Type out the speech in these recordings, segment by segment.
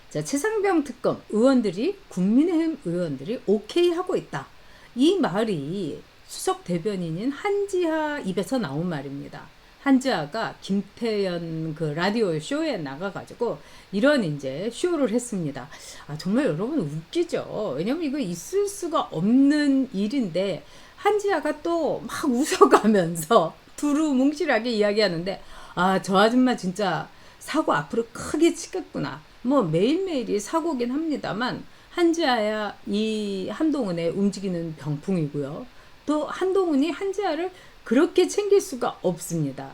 자, 최상병 특검 의원들이 국민의힘 의원들이 오케이 하고 있다. 이 말이 수석 대변인인 한지아 입에서 나온 말입니다. 한지아가 김태연 그 라디오 쇼에 나가가지고 이런 이제 쇼를 했습니다. 아, 정말 여러분 웃기죠. 왜냐면 이거 있을 수가 없는 일인데 한지아가 또 막 웃어가면서 두루뭉실하게 이야기하는데 아, 저 아줌마 진짜 사고 앞으로 크게 치겠구나. 뭐 매일매일이 사고긴 합니다만 한지아야 이 한동훈의 움직이는 병풍이고요. 또 한동훈이 한지아를 그렇게 챙길 수가 없습니다.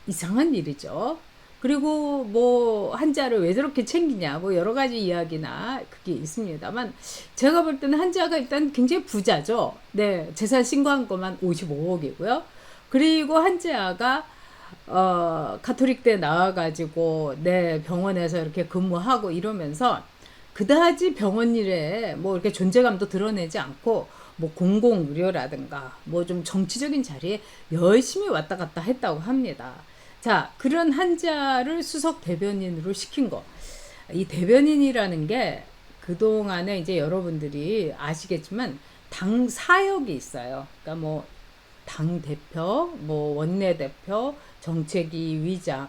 이상한 일이죠. 그리고 뭐 한지아를 왜 저렇게 챙기냐 뭐 여러 가지 이야기나 그게 있습니다만 제가 볼 때는 한지아가 일단 굉장히 부자죠. 네, 재산 신고한 것만 55억이고요. 그리고 한지아가 가톨릭대 나와가지고 네 병원에서 이렇게 근무하고 이러면서 그다지 병원 일에 뭐 이렇게 존재감도 드러내지 않고 뭐 공공의료라든가 뭐 좀 정치적인 자리에 열심히 왔다 갔다 했다고 합니다. 자, 그런 한자를 수석 대변인으로 시킨 거. 이 대변인이라는 게 그동안에 이제 여러분들이 아시겠지만 당 사역이 있어요. 그러니까 뭐 당 대표, 뭐 원내 대표, 정책위 의장,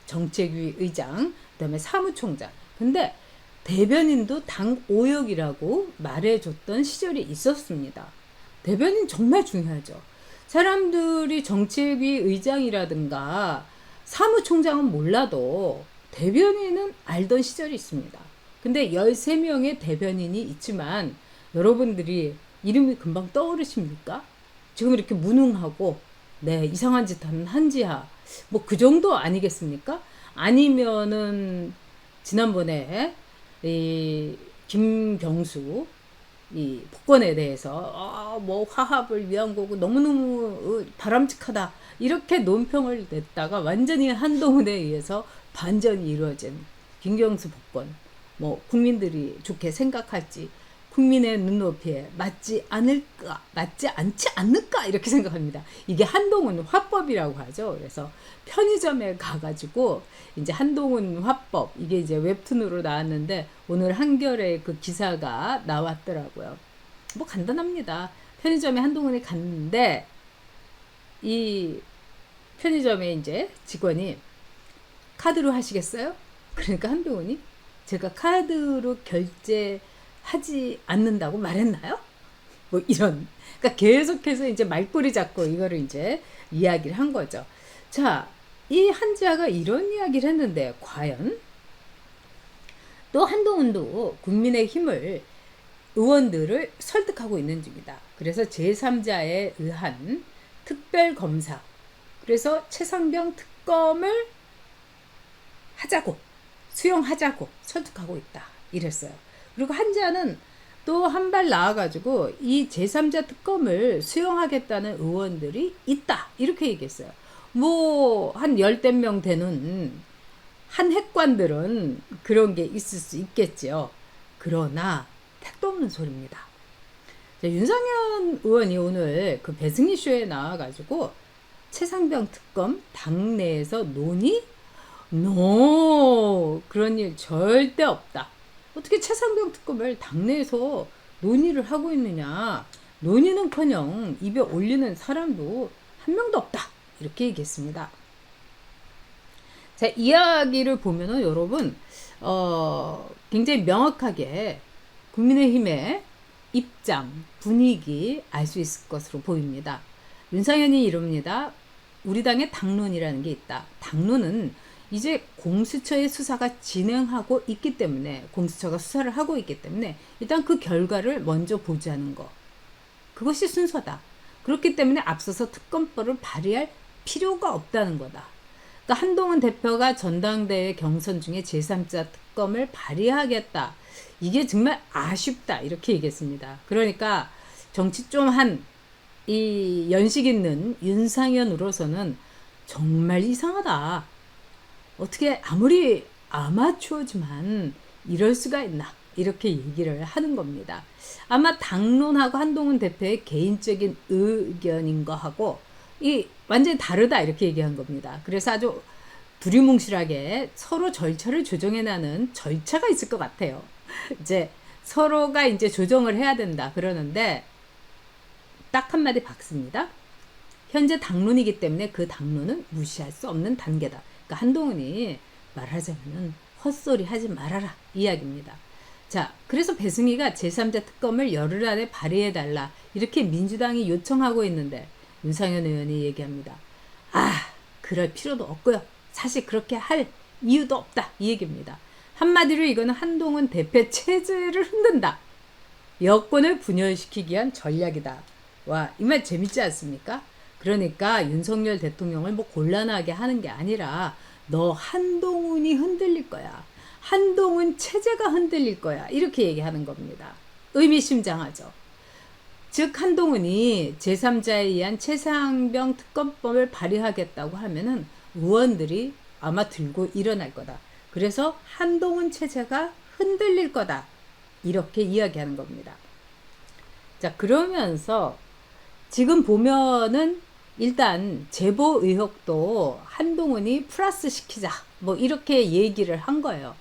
정책위 의장, 그다음에 사무총장. 근데 대변인도 당 오역이라고 말해줬던 시절이 있었습니다. 대변인 정말 중요하죠. 사람들이 정책위 의장이라든가 사무총장은 몰라도 대변인은 알던 시절이 있습니다. 근데 13명의 대변인이 있지만 여러분들이 이름이 금방 떠오르십니까? 지금 이렇게 무능하고 네, 이상한 짓 하는 한지하 뭐 그 정도 아니겠습니까? 아니면은 지난번에 이 김경수 이 복권에 대해서 뭐 화합을 위한 거고 너무너무 바람직하다 이렇게 논평을 냈다가 완전히 한동훈에 의해서 반전이 이루어진 김경수 복권 뭐 국민들이 좋게 생각할지 국민의 눈높이에 맞지 않지 않을까 이렇게 생각합니다. 이게 한동훈 화법이라고 하죠. 그래서 편의점에 가가지고 이제 한동훈 화법 이게 이제 웹툰으로 나왔는데 오늘 한겨레 그 기사가 나왔더라고요. 뭐 간단합니다. 편의점에 한동훈이 갔는데 이 편의점에 이제 직원이 카드로 하시겠어요? 그러니까 한동훈이 제가 카드로 결제하지 않는다고 말했나요? 뭐 이런. 그러니까 계속해서 이제 말꼬리 잡고 이거를 이제 이야기를 한 거죠. 자, 이 한지아가 이런 이야기를 했는데 과연 또 한동훈도 국민의 힘을 의원들을 설득하고 있는 중이다. 그래서 제3자에 의한 특별검사 그래서 최상병 특검을 하자고 수용하자고 설득하고 있다. 이랬어요. 그리고 한자는 또 한 발 나와가지고 이 제3자 특검을 수용하겠다는 의원들이 있다. 이렇게 얘기했어요. 뭐 한 열댓 명 되는 한 핵관들은 그런 게 있을 수 있겠지요. 그러나 택도 없는 소리입니다. 자, 윤상현 의원이 오늘 그 배승희 쇼에 나와가지고 최상병 특검 당내에서 논의? 그런 일 절대 없다. 어떻게 최상병 특검을 당내에서 논의를 하고 있느냐. 논의는커녕 입에 올리는 사람도 한 명도 없다. 이렇게 얘기했습니다. 자, 이야기를 보면은 여러분 굉장히 명확하게 국민의힘의 입장, 분위기 알 수 있을 것으로 보입니다. 윤상현이 이럽니다. 우리 당에 당론이라는 게 있다. 당론은 이제 공수처의 수사가 진행하고 있기 때문에 공수처가 수사를 하고 있기 때문에 일단 그 결과를 먼저 보자는 거. 그것이 순서다. 그렇기 때문에 앞서서 특검법을 발의할 필요가 없다는 거다. 그러니까 한동훈 대표가 전당대회 경선 중에 제3자 특검을 발의하겠다. 이게 정말 아쉽다. 이렇게 얘기했습니다. 그러니까 정치 좀 한 이 연식 있는 윤상현으로서는 정말 이상하다. 어떻게 아무리 아마추어지만 이럴 수가 있나. 이렇게 얘기를 하는 겁니다. 아마 당론하고 한동훈 대표의 개인적인 의견인 거하고 이 완전히 다르다 이렇게 얘기한 겁니다. 그래서 아주 두리뭉실하게 서로 절차를 조정해 나는 절차가 있을 것 같아요. 이제 서로가 이제 조정을 해야 된다 그러는데 딱 한마디 박습니다. 현재 당론이기 때문에 그 당론은 무시할 수 없는 단계다. 그러니까 한동훈이 말하자면 헛소리 하지 말아라 이야기입니다. 자, 그래서 배승희가 제3자 특검을 열흘 안에 발의해달라 이렇게 민주당이 요청하고 있는데 윤상현 의원이 얘기합니다. 그럴 필요도 없고요. 사실 그렇게 할 이유도 없다 이 얘기입니다. 한마디로 이거는 한동훈 대표 체제를 흔든다. 여권을 분열시키기 위한 전략이다. 와, 이 말 재밌지 않습니까? 그러니까 윤석열 대통령을 뭐 곤란하게 하는 게 아니라 너 한동훈이 흔들릴 거야. 한동훈 체제가 흔들릴 거야. 이렇게 얘기하는 겁니다. 의미심장하죠. 즉 한동훈이 제3자에 의한 최상병 특검법을 발의하겠다고 하면은 의원들이 아마 들고 일어날 거다. 그래서 한동훈 체제가 흔들릴 거다. 이렇게 이야기하는 겁니다. 자, 그러면서 지금 보면은 일단 제보 의혹도 한동훈이 플러스 시키자. 뭐 이렇게 얘기를 한 거예요.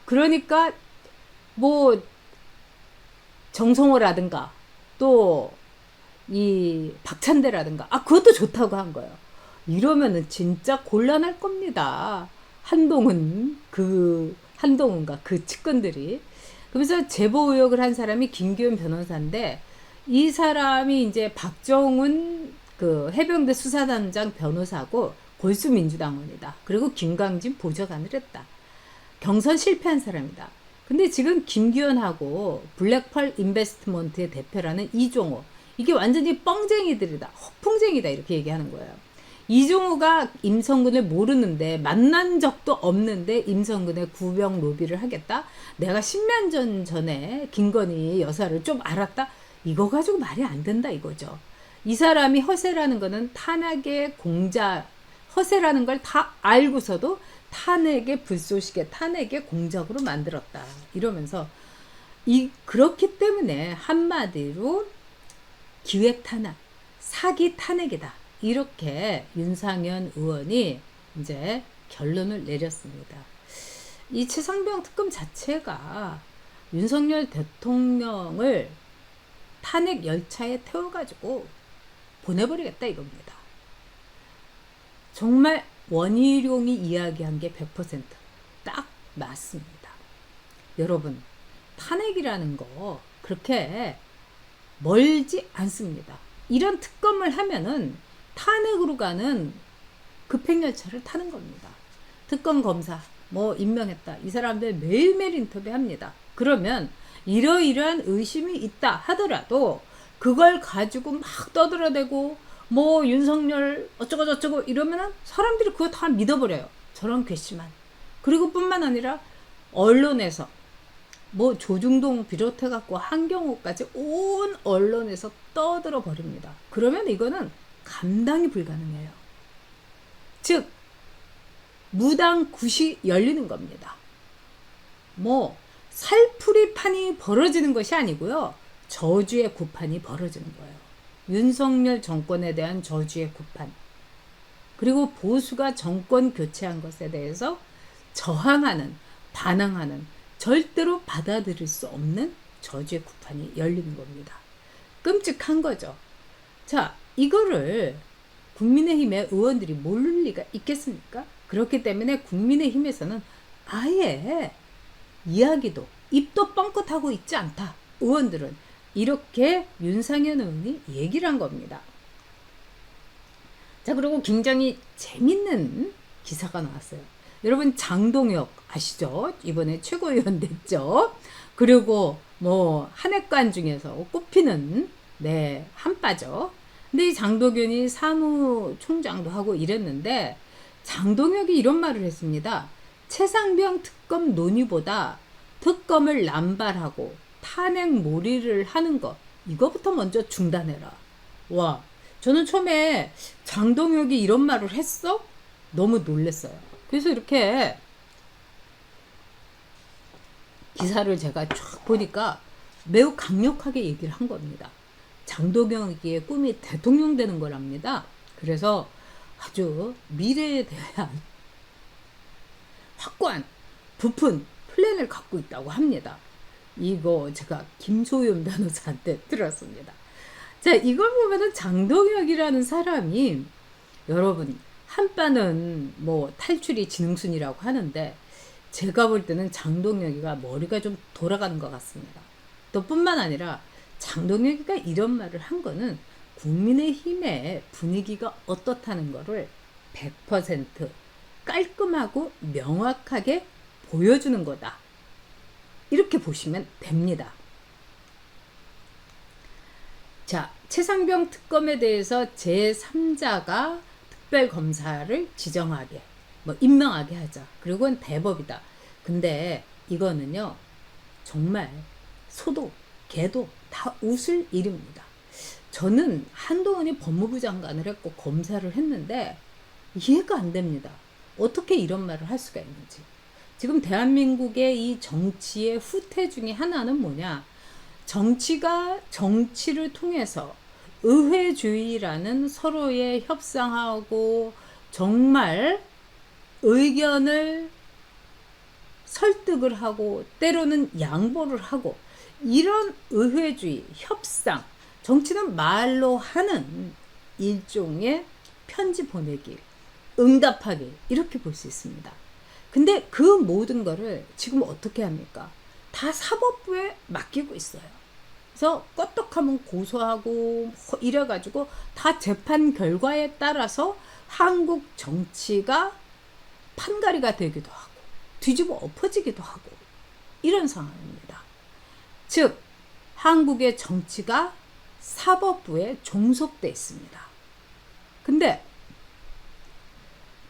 그러니까 뭐 정성호라든가 또 이 박찬대라든가 그것도 좋다고 한 거예요. 이러면은 진짜 곤란할 겁니다. 한동훈과 그 측근들이. 그래서 제보 의혹을 한 사람이 김기현 변호사인데 이 사람이 이제 박정훈 그 해병대 수사단장 변호사고 골수 민주당원이다. 그리고 김광진 보좌관을 했다. 경선 실패한 사람이다. 근데 지금 김기현하고 블랙펄 인베스트먼트의 대표라는 이종호, 이게 완전히 뻥쟁이들이다. 허풍쟁이다. 이렇게 얘기하는 거예요. 이종호가 임성근을 모르는데 만난 적도 없는데 임성근의 구병 로비를 하겠다. 내가 10년 전에 김건희 여사를 좀 알았다. 이거 가지고 말이 안 된다 이거죠. 이 사람이 허세라는 거는 탄핵의 허세라는 걸 다 알고서도 탄핵의 불쏘시개, 탄핵의 공작으로 만들었다. 이러면서 그렇기 때문에 한마디로 기획 탄핵, 사기 탄핵이다. 이렇게 윤상현 의원이 이제 결론을 내렸습니다. 이 최상병 특검 자체가 윤석열 대통령을 탄핵 열차에 태워가지고 보내버리겠다 이겁니다. 정말 원희룡이 이야기한 게 100% 맞습니다. 여러분, 탄핵이라는 거 그렇게 멀지 않습니다. 이런 특검을 하면은 탄핵으로 가는 급행열차를 타는 겁니다. 특검 검사 뭐 임명했다. 이 사람들 매일매일 인터뷰합니다. 그러면 이러이러한 의심이 있다 하더라도 그걸 가지고 막 떠들어대고 뭐 윤석열 어쩌고 저쩌고 이러면은 사람들이 그거 다 믿어버려요. 저런 괘씸한. 그리고 뿐만 아니라 언론에서 뭐 조중동 비롯해갖고 한경호까지 온 언론에서 떠들어 버립니다. 그러면 이거는 감당이 불가능해요. 즉 무당 굿이 열리는 겁니다. 뭐 살풀이판이 벌어지는 것이 아니고요. 저주의 구판이 벌어지는 거예요. 윤석열 정권에 대한 저주의 구판. 그리고 보수가 정권 교체한 것에 대해서 저항하는, 반항하는, 절대로 받아들일 수 없는 저주의 구판이 열리는 겁니다. 끔찍한 거죠. 자, 이거를 국민의힘의 의원들이 모를 리가 있겠습니까? 그렇기 때문에 국민의힘에서는 아예 이야기도 입도 뻥끗하고 있지 않다. 의원들은 이렇게 윤상현 의원이 얘기를 한 겁니다. 자, 그리고 굉장히 재밌는 기사가 나왔어요. 여러분 장동혁 아시죠? 이번에 최고위원 됐죠. 그리고 뭐 한핵관 중에서 꼽히는 한빠죠. 근데 이 장도균이 사무총장도 하고 이랬는데 장동혁이 이런 말을 했습니다. 최상병 특검 논의보다 특검을 남발하고 탄핵 몰이를 하는 것 이거부터 먼저 중단해라. 와, 저는 처음에 장동혁이 이런 말을 했어? 너무 놀랐어요. 그래서 이렇게 기사를 제가 쭉 보니까 매우 강력하게 얘기를 한 겁니다. 장동혁의 꿈이 대통령 되는 거랍니다. 그래서 아주 미래에 대한 확고한 부푼 플랜을 갖고 있다고 합니다. 이거 제가 김소연 변호사한테 들었습니다. 자, 이걸 보면은 장동혁이라는 사람이, 여러분, 한빠는 뭐 탈출이 지능순이라고 하는데 제가 볼 때는 장동혁이가 머리가 좀 돌아가는 것 같습니다. 또 뿐만 아니라 장동혁이가 이런 말을 한 거는 국민의힘의 분위기가 어떻다는 거를 100% 깔끔하고 명확하게 보여주는 거다. 이렇게 보시면 됩니다. 자, 최상병 특검에 대해서 제3자가 특별검사를 지정하게, 뭐 임명하게 하자. 그리고는 대법이다. 근데 이거는요, 정말 소도 개도 다 웃을 일입니다. 저는 한동훈이 법무부 장관을 했고 검사를 했는데 이해가 안 됩니다. 어떻게 이런 말을 할 수가 있는지. 지금 대한민국의 이 정치의 후퇴 중에 하나는 뭐냐? 정치를 통해서 의회주의라는 서로의 협상하고 정말 의견을 설득을 하고 때로는 양보를 하고, 이런 의회주의, 협상, 정치는 말로 하는 일종의 편지 보내기, 응답하기, 이렇게 볼 수 있습니다. 근데 그 모든 거를 지금 어떻게 합니까? 다 사법부에 맡기고 있어요. 그래서 껐떡하면 고소하고 이래가지고 다 재판 결과에 따라서 한국 정치가 판가리가 되기도 하고 뒤집어 엎어지기도 하고 이런 상황입니다. 즉 한국의 정치가 사법부에 종속돼 있습니다. 근데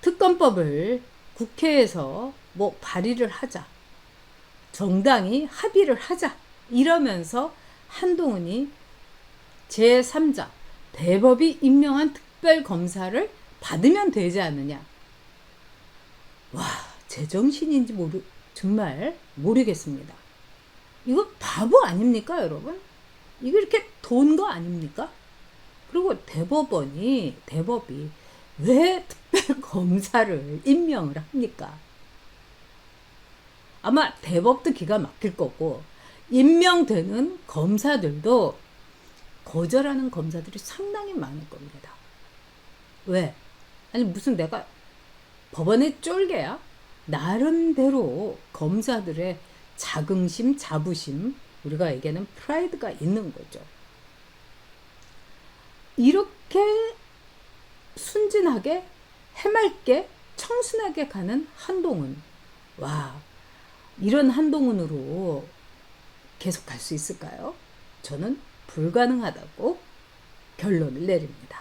특검법을 국회에서 뭐 발의를 하자, 정당이 합의를 하자 이러면서 한동훈이 제3자 대법이 임명한 특별검사를 받으면 되지 않느냐. 와, 제정신인지 정말 모르겠습니다. 이거 바보 아닙니까, 여러분? 이거 이렇게 돈 거 아닙니까? 그리고 대법이 왜 특별검사를 임명을 합니까? 아마 대법도 기가 막힐 거고 임명되는 검사들도 거절하는 검사들이 상당히 많을 겁니다. 왜? 아니 무슨 내가 법원의 쫄개야? 나름대로 검사들의 자긍심, 자부심, 우리가 얘기하는 프라이드가 있는 거죠. 이렇게 순진하게, 해맑게, 청순하게 가는 한동훈. 와, 이런 한동훈으로 계속 갈 수 있을까요? 저는 불가능하다고 결론을 내립니다.